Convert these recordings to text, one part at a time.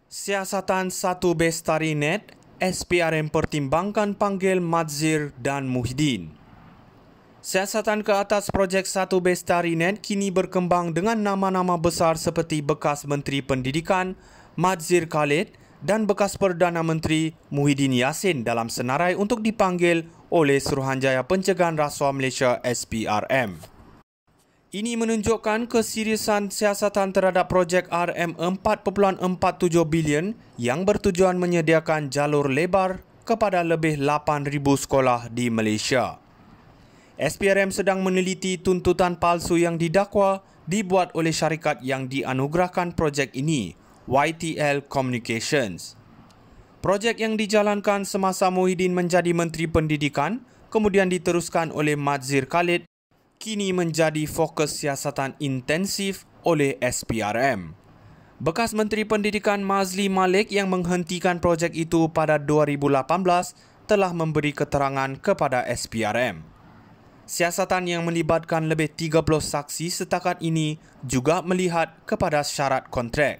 Siasatan 1 Bestari Net, SPRM pertimbangkan panggil Madzhir dan Muhyiddin. Siasatan ke atas projek 1 Bestari Net kini berkembang dengan nama-nama besar seperti bekas Menteri Pendidikan Madzhir Khalid dan bekas Perdana Menteri Muhyiddin Yassin dalam senarai untuk dipanggil oleh Suruhanjaya Pencegahan Rasuah Malaysia SPRM. Ini menunjukkan keseriusan siasatan terhadap projek RM4.47 bilion yang bertujuan menyediakan jalur lebar kepada lebih 8,000 sekolah di Malaysia. SPRM sedang meneliti tuntutan palsu yang didakwa dibuat oleh syarikat yang dianugerahkan projek ini, YTL Communications. Projek yang dijalankan semasa Muhyiddin menjadi Menteri Pendidikan, kemudian diteruskan oleh Madzhir Khalid, kini menjadi fokus siasatan intensif oleh SPRM. Bekas Menteri Pendidikan Mazli Malik yang menghentikan projek itu pada 2018 telah memberi keterangan kepada SPRM. Siasatan yang melibatkan lebih 30 saksi setakat ini juga melihat kepada syarat kontrak,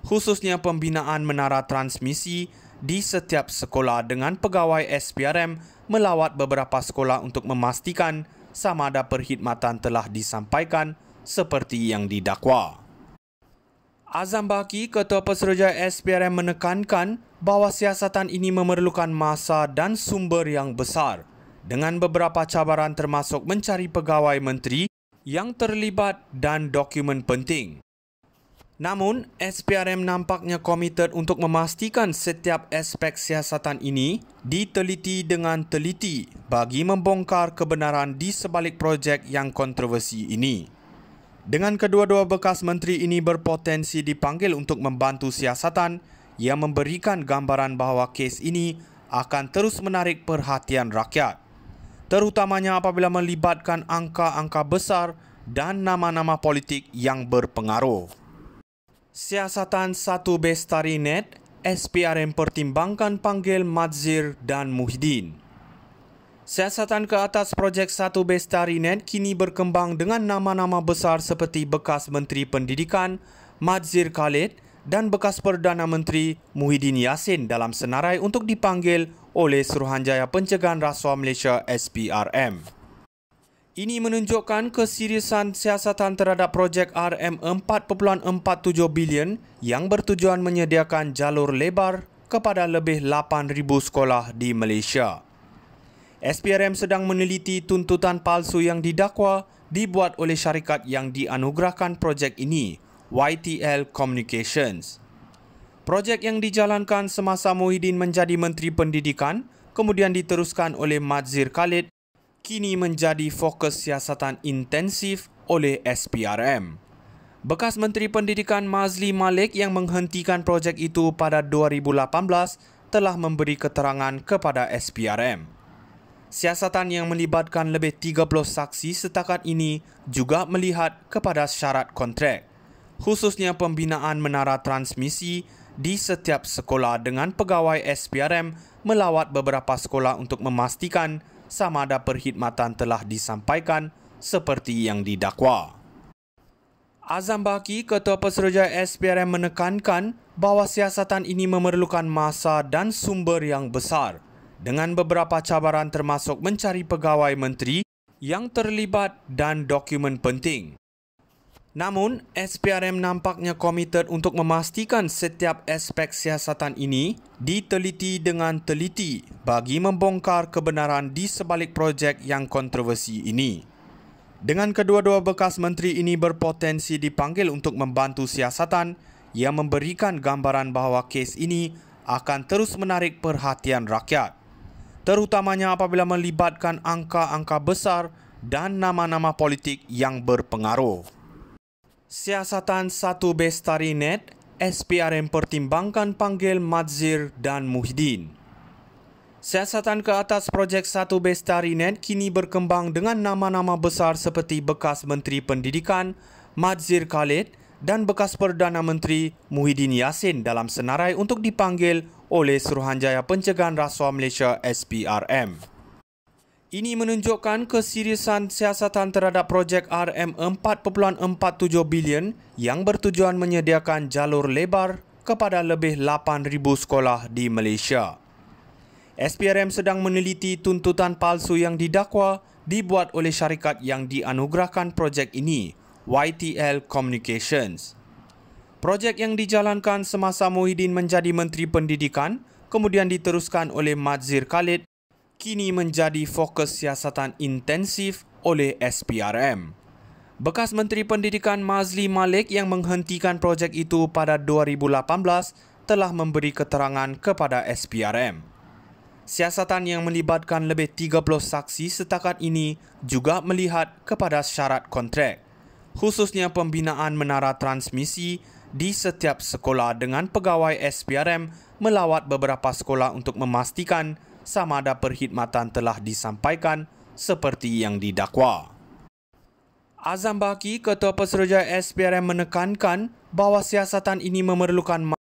khususnya pembinaan menara transmisi di setiap sekolah dengan pegawai SPRM melawat beberapa sekolah untuk memastikan sama ada perkhidmatan telah disampaikan seperti yang didakwa. Azam Baki, Ketua Pesuruhjaya SPRM menekankan bahawa siasatan ini memerlukan masa dan sumber yang besar dengan beberapa cabaran termasuk mencari pegawai menteri yang terlibat dan dokumen penting. Namun, SPRM nampaknya komited untuk memastikan setiap aspek siasatan ini diteliti dengan teliti bagi membongkar kebenaran di sebalik projek yang kontroversi ini. Dengan kedua-dua bekas menteri ini berpotensi dipanggil untuk membantu siasatan yang memberikan gambaran bahawa kes ini akan terus menarik perhatian rakyat, terutamanya apabila melibatkan angka-angka besar dan nama-nama politik yang berpengaruh. Siasatan 1 Bestari Net, SPRM pertimbangkan panggil Madzhir dan Muhyiddin. Siasatan ke atas projek 1 Bestari Net kini berkembang dengan nama-nama besar seperti bekas Menteri Pendidikan Madzhir Khalid dan bekas Perdana Menteri Muhyiddin Yassin dalam senarai untuk dipanggil oleh Suruhanjaya Pencegahan Rasuah Malaysia SPRM. Ini menunjukkan keseriusan siasatan terhadap projek RM4.47 bilion yang bertujuan menyediakan jalur lebar kepada lebih 8,000 sekolah di Malaysia. SPRM sedang meneliti tuntutan palsu yang didakwa dibuat oleh syarikat yang dianugerahkan projek ini, YTL Communications. Projek yang dijalankan semasa Muhyiddin menjadi Menteri Pendidikan, kemudian diteruskan oleh Madzhir Khalid, kini menjadi fokus siasatan intensif oleh SPRM. Bekas Menteri Pendidikan Mazli Malik yang menghentikan projek itu pada 2018 telah memberi keterangan kepada SPRM. Siasatan yang melibatkan lebih 30 saksi setakat ini juga melihat kepada syarat kontrak, khususnya pembinaan menara transmisi di setiap sekolah dengan pegawai SPRM melawat beberapa sekolah untuk memastikan sama ada perkhidmatan telah disampaikan seperti yang didakwa. Azam Baki, Ketua Pesuruhjaya SPRM menekankan bahawa siasatan ini memerlukan masa dan sumber yang besar dengan beberapa cabaran termasuk mencari pegawai menteri yang terlibat dan dokumen penting. Namun, SPRM nampaknya komited untuk memastikan setiap aspek siasatan ini diteliti dengan teliti bagi membongkar kebenaran di sebalik projek yang kontroversi ini. Dengan kedua-dua bekas menteri ini berpotensi dipanggil untuk membantu siasatan yang memberikan gambaran bahawa kes ini akan terus menarik perhatian rakyat, terutamanya apabila melibatkan angka-angka besar dan nama-nama politik yang berpengaruh. Siasatan 1 Bestari Net, SPRM pertimbangkan panggil Madzhir dan Muhyiddin. Siasatan ke atas projek 1 Bestari Net kini berkembang dengan nama-nama besar seperti bekas Menteri Pendidikan Madzhir Khalid dan bekas Perdana Menteri Muhyiddin Yassin dalam senarai untuk dipanggil oleh Suruhanjaya Pencegahan Rasuah Malaysia SPRM. Ini menunjukkan keseriusan siasatan terhadap projek RM4.47 bilion yang bertujuan menyediakan jalur lebar kepada lebih 8,000 sekolah di Malaysia. SPRM sedang meneliti tuntutan palsu yang didakwa dibuat oleh syarikat yang dianugerahkan projek ini, YTL Communications. Projek yang dijalankan semasa Muhyiddin menjadi Menteri Pendidikan, kemudian diteruskan oleh Madzhir Khalid, kini menjadi fokus siasatan intensif oleh SPRM. Bekas Menteri Pendidikan Mazli Malik yang menghentikan projek itu pada 2018 telah memberi keterangan kepada SPRM. Siasatan yang melibatkan lebih 30 saksi setakat ini juga melihat kepada syarat kontrak, khususnya pembinaan menara transmisi di setiap sekolah dengan pegawai SPRM melawat beberapa sekolah untuk memastikan sama ada perkhidmatan telah disampaikan seperti yang didakwa. Azam Baki, Ketua Pesuruhjaya SPRM menekankan bahawa siasatan ini memerlukan